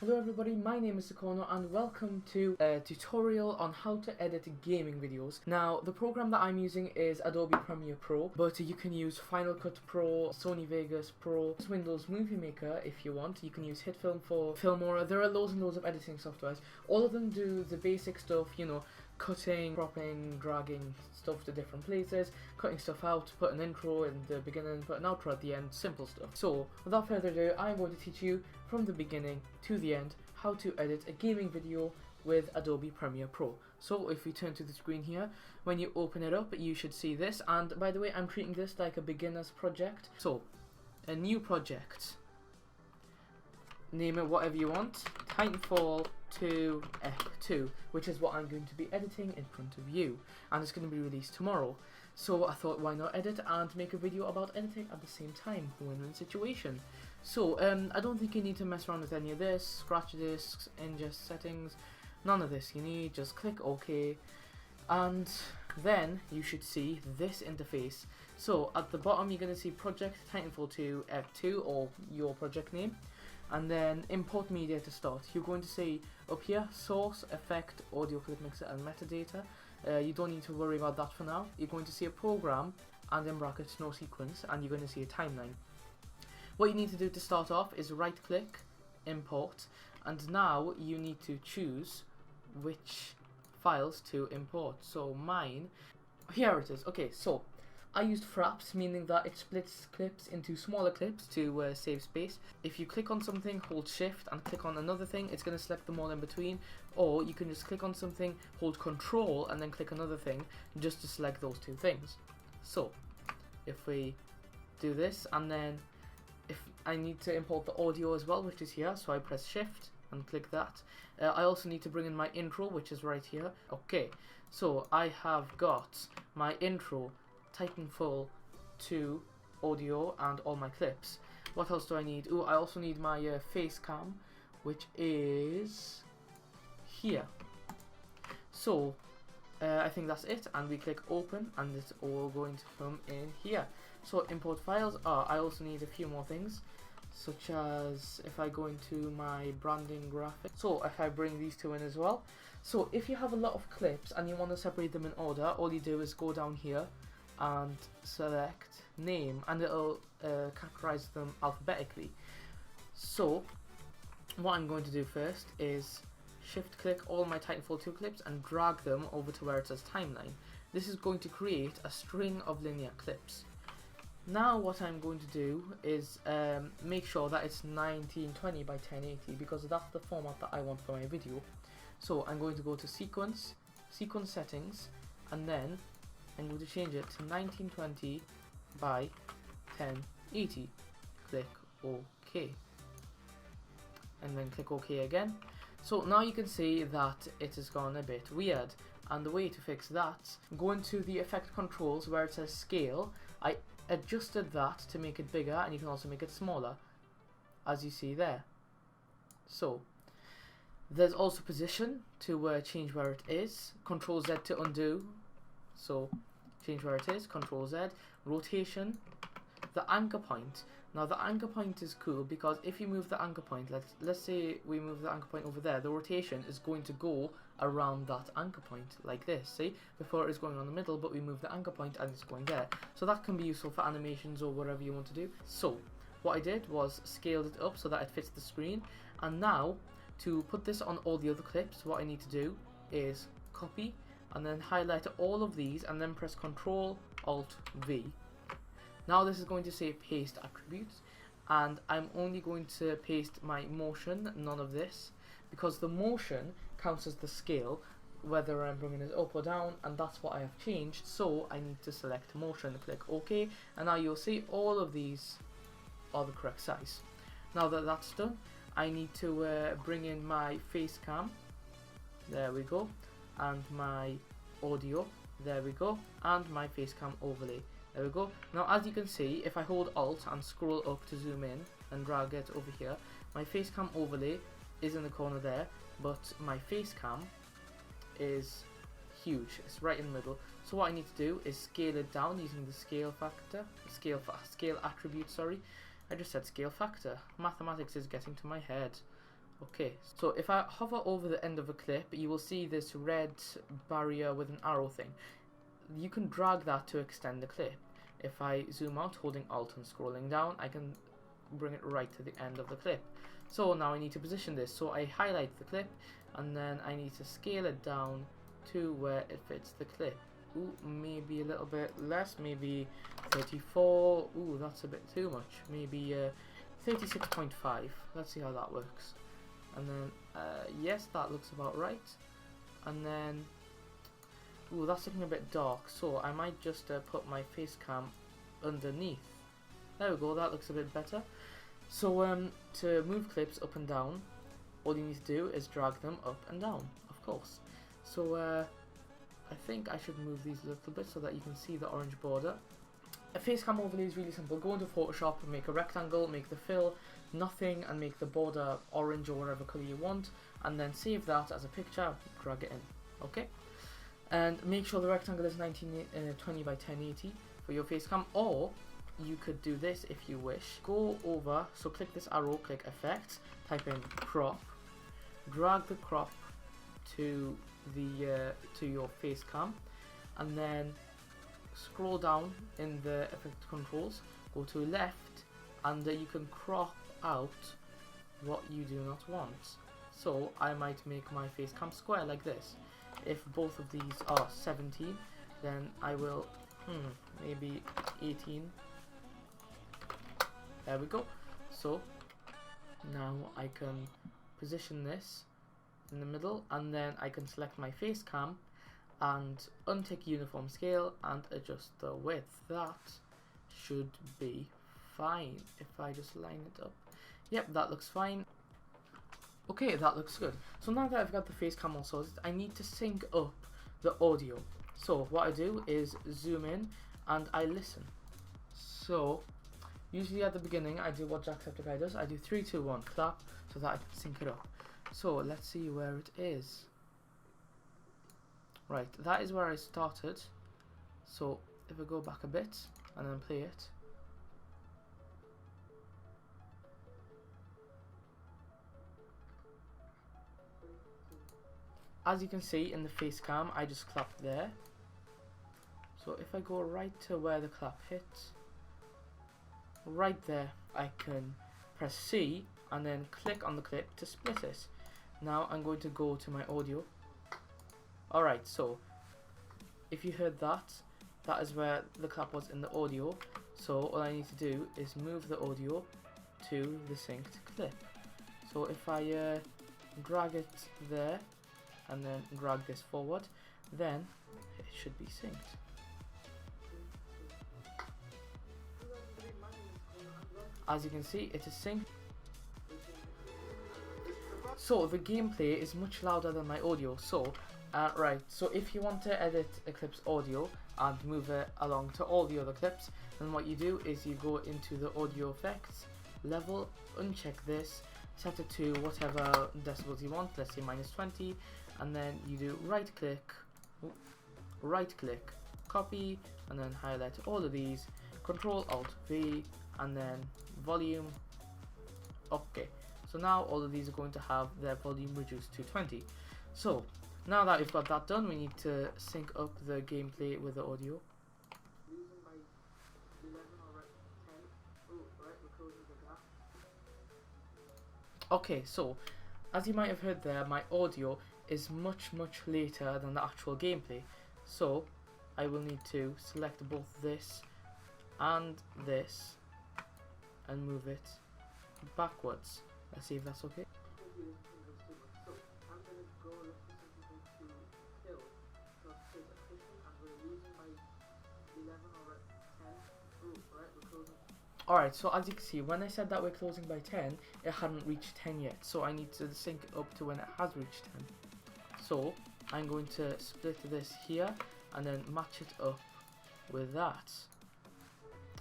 Hello everybody, my name is Sakono and welcome to a tutorial on how to edit gaming videos. Now, the program that I'm using is Adobe Premiere Pro, but you can use Final Cut Pro, Sony Vegas Pro, Windows Movie Maker if you want. You can use HitFilm for Filmora. There are loads and loads of editing softwares. All of them do the basic stuff, you know, cutting, cropping, dragging stuff to different places, cutting stuff out, put an intro in the beginning, put an outro at the end, simple stuff. So, without further ado, I'm going to teach you from the beginning to the end how to edit a gaming video with Adobe Premiere Pro. So if we turn to the screen here, when you open it up, you should see this, and by the way, I'm treating this like a beginner's project. So, a new project. Name it whatever you want. Titanfall 2 F2, which is what I'm going to be editing in front of you, and it's going to be released tomorrow. So I thought, why not edit and make a video about editing at the same time? Win-win situation. So I don't think you need to mess around with any of this. Scratch disks, ingest settings, none of this you need. Just click OK, and then you should see this interface. So at the bottom you're going to see Project Titanfall 2 F2, or your project name, and then import media to start. You're going to see up here source, effect, audio clip mixer and metadata. You don't need to worry about that for now. You're going to see a program and in brackets no sequence, and you're going to see a timeline. What you need to do to start off is right click, import, and now you need to choose which files to import. So mine, here it is. Okay, so I used fraps, meaning that it splits clips into smaller clips to save space. If you click on something, hold shift and click on another thing, it's going to select them all in between. Or you can just click on something, hold control and then click another thing just to select those two things. So if we do this, and then if I need to import the audio as well, which is here, so I press shift and click that. I also need to bring in my intro, which is right here. Okay, so I have got my intro, Titanfall 2 audio and all my clips. What else do I need? Oh, I also need my face cam, which is here. So I think that's it, and we click open and it's all going to come in here. So import files. I also need a few more things, such as if I go into my branding graphic, so if I bring these two in as well. So if you have a lot of clips and you want to separate them in order, all you do is go down here and select name, and it'll categorize them alphabetically. So what I'm going to do first is shift click all my Titanfall 2 clips and drag them over to where it says timeline. This is going to create a string of linear clips. Now what I'm going to do is make sure that it's 1920 by 1080, because that's the format that I want for my video. So I'm going to go to sequence settings, and then I'm going to change it to 1920 by 1080. Click OK. And then click OK again. So now you can see that it has gone a bit weird. And the way to fix that, go into the effect controls where it says scale. I adjusted that to make it bigger, and you can also make it smaller, as you see there. So there's also position to change where it is. Control Z to undo. So change where it is, Control Z. Rotation, the anchor point. Now the anchor point is cool because if you move the anchor point, let's say we move the anchor point over there, the rotation is going to go around that anchor point like this. See, before it's going on the middle, but we move the anchor point and it's going there. So that can be useful for animations or whatever you want to do. So what I did was scaled it up so that it fits the screen, and now to put this on all the other clips, what I need to do is copy and then highlight all of these and then press Ctrl Alt V. Now this is going to say paste attributes, and I'm only going to paste my motion, none of this, because the motion counts as the scale, whether I'm bringing it up or down, and that's what I have changed. So I need to select motion, click OK, and now you'll see all of these are the correct size. Now that that's done, I need to bring in my face cam, there we go, and my audio, there we go, and my face cam overlay. There we go. Now as you can see, if I hold Alt and scroll up to zoom in and drag it over here, my face cam overlay is in the corner there, but my face cam is huge. It's right in the middle. So what I need to do is scale it down using the scale attribute, sorry. I just said scale factor. Mathematics is getting to my head. Okay, so if I hover over the end of a clip, you will see this red barrier with an arrow thing. You can drag that to extend the clip. If I zoom out holding Alt and scrolling down, I can bring it right to the end of the clip. So now I need to position this. So I highlight the clip and then I need to scale it down to where it fits the clip. Ooh, maybe a little bit less, maybe 34. Ooh, that's a bit too much. Maybe 36.5. Let's see how that works. And then, yes, that looks about right. And then, ooh, that's looking a bit dark. So I might just put my face cam underneath. There we go, that looks a bit better. So to move clips up and down, all you need to do is drag them up and down, of course. So I think I should move these a little bit so that you can see the orange border. A face cam overlay is really simple. Go into Photoshop and make a rectangle, make the fill nothing, and make the border orange or whatever color you want, and then save that as a picture, drag it in, okay? And make sure the rectangle is 1920 by 1080 for your face cam, or you could do this if you wish. Go over, so click this arrow, click effects, type in crop, drag the crop to the to your face cam, and then scroll down in the effect controls, go to left, and you can crop out what you do not want. So I might make my face cam square like this. If both of these are 17, then I will maybe 18. There we go. So now I can position this in the middle, and then I can select my face cam and untick uniform scale and adjust the width. That should be fine if I just line it up. Yep, that looks fine. Okay, that looks good. So now that I've got the face cam all sorted, I need to sync up the audio. So what I do is zoom in and I listen. So usually at the beginning I do what Jacksepticeye does. I do 3, 2, 1 clap so that I can sync it up. So let's see where it is. Right, that is where I started. So if I go back a bit and then play it. As you can see in the face cam, I just clapped there. So if I go right to where the clap hits, right there, I can press C and then click on the clip to split it. Now I'm going to go to my audio. Alright, so if you heard that, that is where the clap was in the audio. So all I need to do is move the audio to the synced clip. So if I drag it there and then drag this forward, then it should be synced. As you can see, it is synced. So the gameplay is much louder than my audio. So right, so if you want to edit a clip's audio and move it along to all the other clips, then what you do is you go into the audio effects level, uncheck this, set it to whatever decibels you want, let's say -20, and then you do right click, copy, and then highlight all of these, Control Alt V, and then volume. Okay, so now all of these are going to have their volume reduced to 20. So now that we've got that done, we need to sync up the gameplay with the audio. Okay, so as you might have heard there, my audio is much later than the actual gameplay. So I will need to select both this and this and move it backwards. Let's see if that's okay. Alright, so as you can see, when I said that we're closing by 10, it hadn't reached 10 yet, so I need to sync it up to when it has reached 10. So I'm going to split this here and then match it up with that.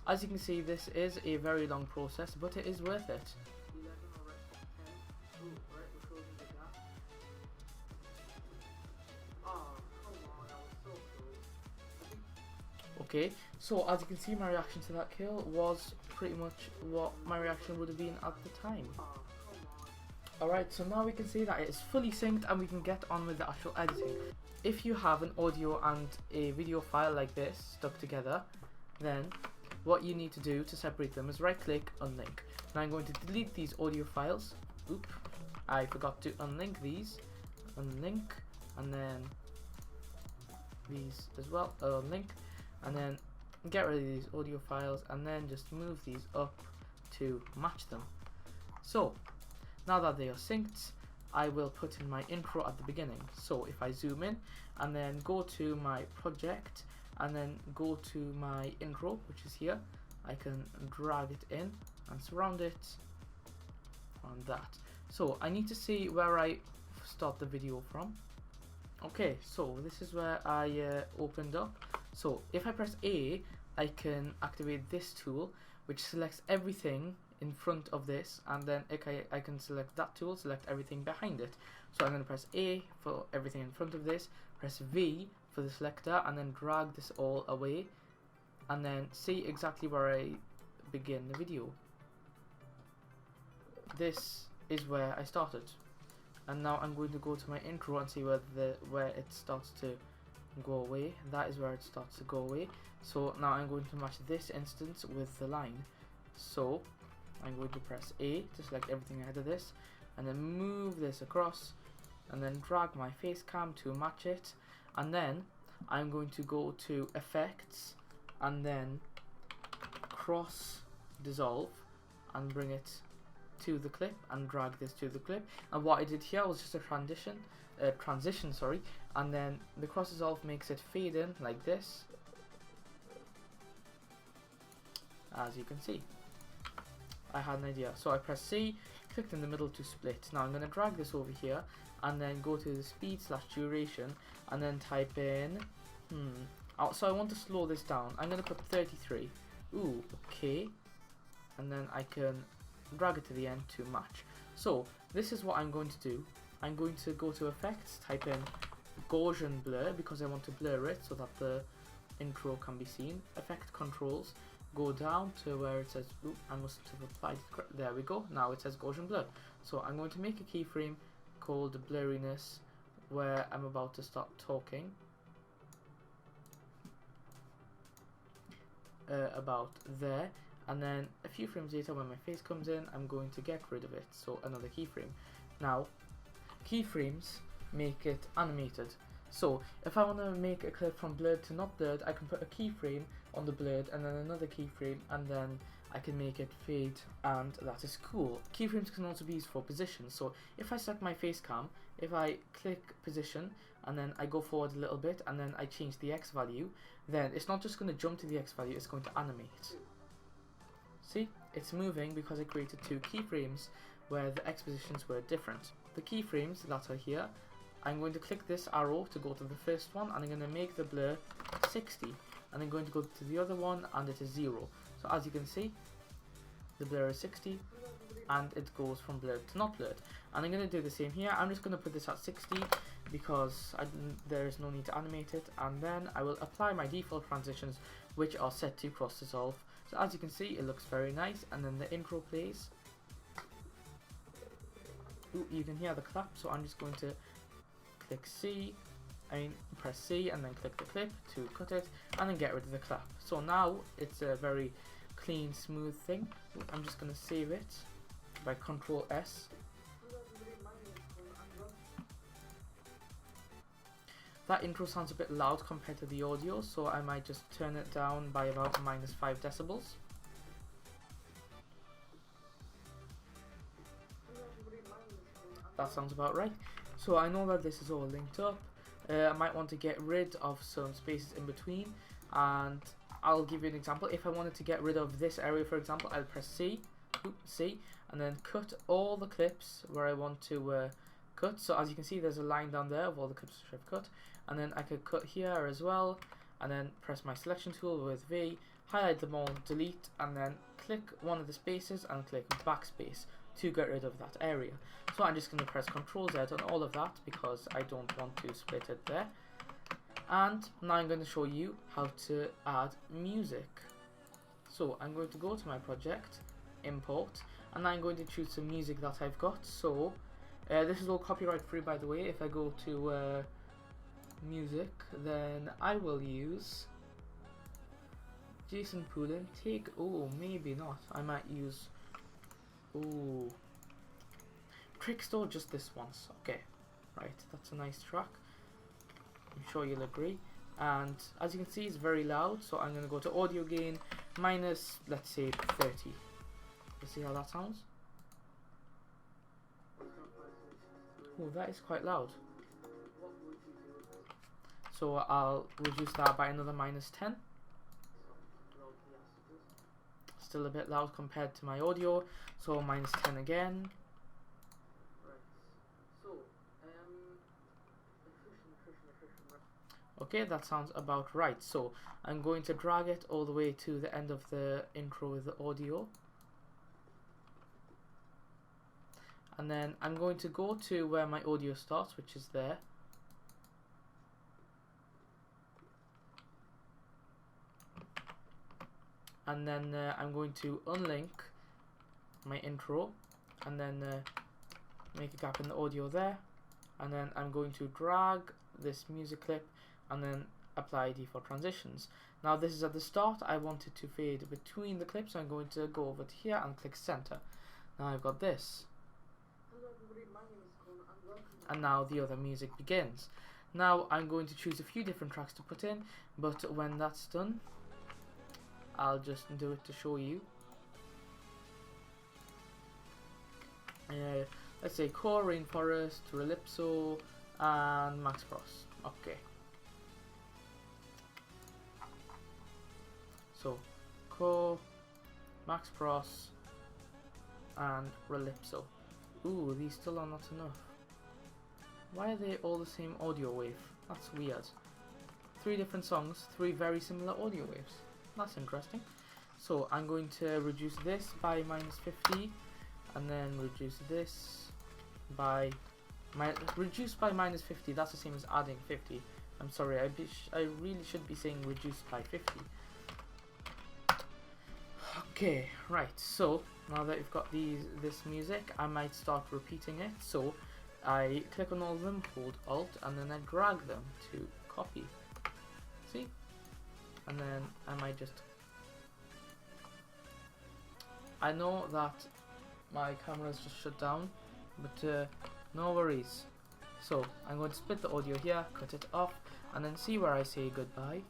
As you can see, this is a very long process, but it is worth it. Okay, so as you can see, my reaction to that kill was pretty much what my reaction would have been at the time. Alright, so now we can see that it is fully synced and we can get on with the actual editing. If you have an audio and a video file like this stuck together, then what you need to do to separate them is right click, unlink. Now I'm going to delete these audio files. Oop, I forgot to unlink these. Unlink, and then these as well, unlink, and then get rid of these audio files and then just move these up to match them. So now that they are synced, I will put in my intro at the beginning. So if I zoom in and then go to my project and then go to my intro, which is here, I can drag it in and surround it on that. So I need to see where I start the video from. Okay, so this is where I opened up. So if I press A, I can activate this tool, which selects everything in front of this, and then I can select that tool, select everything behind it. So I'm going to press A for everything in front of this, press V for the selector, and then drag this all away, and then see exactly where I begin the video. This is where I started, and now I'm going to go to my intro and see where it starts to go away. That is where it starts to go away. So now I'm going to match this instance with the line. So I'm going to press A to select everything ahead of this, and then move this across, and then drag my face cam to match it, and then I'm going to go to effects and then cross dissolve and bring it to the clip and drag this to the clip. And what I did here was just a transition, sorry, and then the cross dissolve makes it fade in like this, as you can see. I had an idea, so I press C, clicked in the middle to split. Now I'm going to drag this over here and then go to the speed / duration and then type in so I want to slow this down. I'm going to put 33. Ooh, okay, and then I can drag it to the end to match. So this is what I'm going to do. I'm going to go to effects, type in Gaussian blur because I want to blur it so that the intro can be seen. Effect controls, go down to where it says, ooh, I must have applied it correctly. There we go, now it says Gaussian blur. So I'm going to make a keyframe called blurriness where I'm about to start talking about there, and then a few frames later when my face comes in, I'm going to get rid of it, so another keyframe. Now keyframes make it animated, so if I want to make a clip from blurred to not blurred, I can put a keyframe on the blurred and then another keyframe, and then I can make it fade, and that is cool. Keyframes can also be used for position, so if I set my face cam, if I click position and then I go forward a little bit and then I change the X value, then it's not just going to jump to the X value, it's going to animate. See, it's moving because I created two keyframes where the X positions were different. The keyframes that are here, I'm going to click this arrow to go to the first one, and I'm going to make the blur 60, and I'm going to go to the other one and it is 0. So as you can see, the blur is 60 and it goes from blurred to not blurred. And I'm going to do the same here. I'm just going to put this at 60 because there is no need to animate it, and then I will apply my default transitions, which are set to cross dissolve. So as you can see, it looks very nice, and then the intro plays. Ooh, you can hear the clap, so I'm just going to press C and then click the clip to cut it, and then get rid of the clap. So now it's a very clean, smooth thing. I'm just going to save it by Control S. That intro sounds a bit loud compared to the audio, so I might just turn it down by about -5 decibels. That sounds about right. So I know that this is all linked up. I might want to get rid of some spaces in between, and I'll give you an example. If I wanted to get rid of this area, for example, I'll press C, and then cut all the clips where I want to cut. So as you can see, there's a line down there of all the clips which I've cut, and then I could cut here as well, and then press my selection tool with V, highlight them all, delete, and then click one of the spaces and click backspace to get rid of that area. So I'm just going to press Ctrl Z on all of that because I don't want to split it there. And now I'm going to show you how to add music. So I'm going to go to my project, import, and I'm going to choose some music that I've got. So This is all copyright free, by the way. If I go to music, then I will use Jason Poulin. Oh, maybe not. I might use Trickstore just this once. Okay, right, that's a nice track. I'm sure you'll agree. And as you can see, it's very loud, so I'm gonna go to audio gain minus, let's say, 30. Let's see how that sounds. Oh, that is quite loud. So I'll reduce that by another minus 10. Still a bit loud compared to my audio, so minus 10 again. Okay, that sounds about right. So I'm going to drag it all the way to the end of the intro with the audio. And then I'm going to go to where my audio starts, which is there. And then I'm going to unlink my intro and then make a gap in the audio there. And then I'm going to drag this music clip and then apply default transitions. Now this is at the start. I want it to fade between the clips, so I'm going to go over to here and click center. Now I've got this. Hello everybody, my name is Con and welcome. And now the other music begins. Now I'm going to choose a few different tracks to put in, but when that's done, I'll just do it to show you. Let's say Core, Rainforest, Relipso, and Max Frost. Okay. So, Core, Max Frost, and Relipso. Ooh, these still are not enough. Why are they all the same audio wave? That's weird. 3 different songs, 3 very similar audio waves. That's interesting. So I'm going to reduce this by minus 50, and then reduce this by reduce by minus 50. That's the same as adding 50. I'm sorry, I really should be saying reduce by 50. Okay, right. So now that we've got this music, I might start repeating it. So I click on all of them, hold Alt, and then I drag them to copy. See? And then I might just... I know that my camera's just shut down, but no worries. So I'm going to split the audio here, cut it off, and then see where I say goodbye.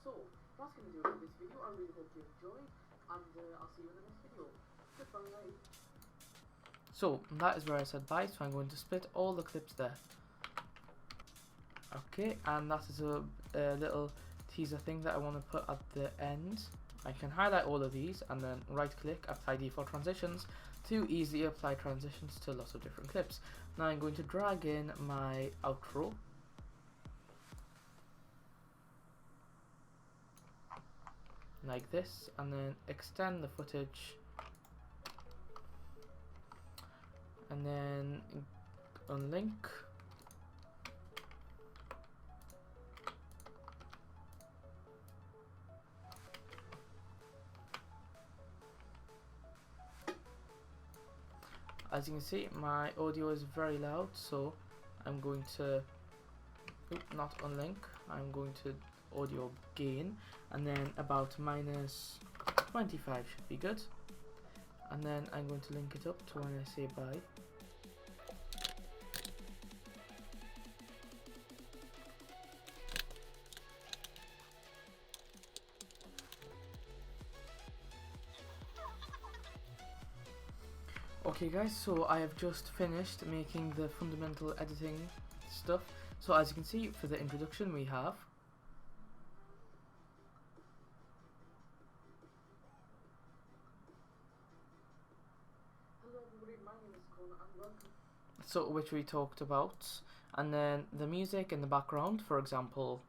So that's going to do it for this video. I really hope you enjoyed, and I'll see you in the next video. Goodbye. So that is where I said bye, so I'm going to split all the clips there. Okay, and that is a little teaser thing that I want to put at the end. I can highlight all of these and then right click, apply default transitions to easily apply transitions to lots of different clips. Now I'm going to drag in my outro. Like this, and then extend the footage, and then unlink. As you can see, my audio is very loud, so I'm going to not unlink, I'm going to audio gain, and then about minus 25 should be good, and then I'm going to link it up to when I say bye. Okay guys, so I have just finished making the fundamental editing stuff. So as you can see, for the introduction we have Hello everybody, my name is Con and welcome. So which we talked about, and then the music in the background, for example.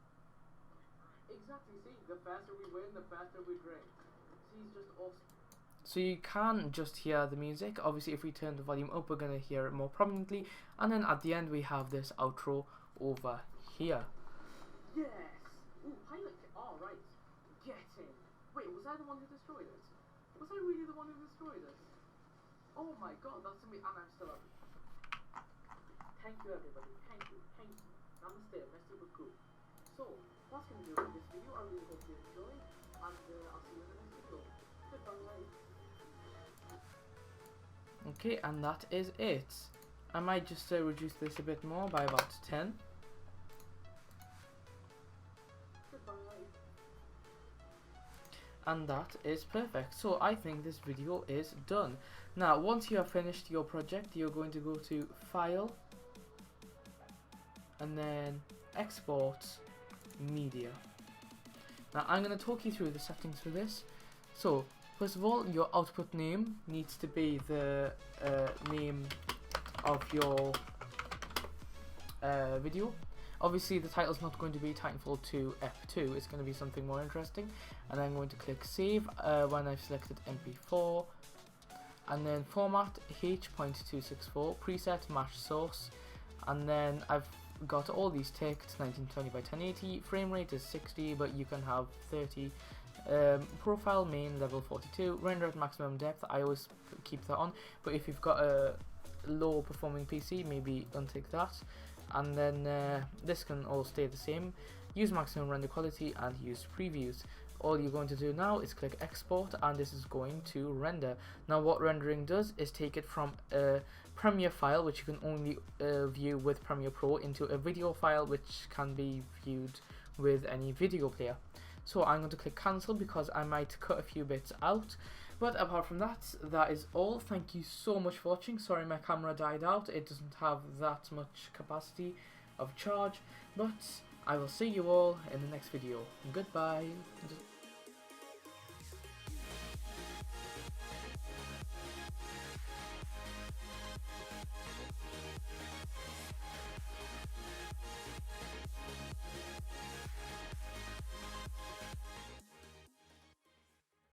Exactly, see, the faster we win, the faster we drink. See, it's just awesome. So you can just hear the music. Obviously if we turn the volume up, we're going to hear it more prominently, and then at the end we have this outro over here. Yes! Ooh, pilot. Oh, right. Get in. Wait, was I the one who destroyed it? Was I really the one who destroyed us? Oh my god, that's me, and I'm still up. Thank you everybody, thank you. Namaste, merci beaucoup. So, that's gonna do it for this video. I really hope you enjoyed, and I'll see you in the next video. Goodbye. Okay, and that is it. I might just reduce this a bit more by about 10. And that is perfect. So I think this video is done. Now once you have finished your project, you're going to go to File and then Export Media. Now I'm going to talk you through the settings for this. So first of all, your output name needs to be the name of your video. Obviously the title is not going to be Titanfall 2 F2, it's going to be something more interesting. And I'm going to click save when I've selected MP4, and then format H.264, preset match source, and then I've got all these ticked: 1920 by 1080, frame rate is 60 but you can have 30, profile main level 42, render at maximum depth, I always keep that on, but if you've got a low performing PC, maybe untick that. And then this can all stay the same. Use maximum render quality and use previews. All you're going to do now is click export, and this is going to render. Now what rendering does is take it from a Premiere file, which you can only view with Premiere Pro, into a video file which can be viewed with any video player. So I'm going to click cancel because I might cut a few bits out. But apart from that, that is all. Thank you so much for watching. Sorry my camera died out, it doesn't have that much capacity of charge, but I will see you all in the next video. Goodbye.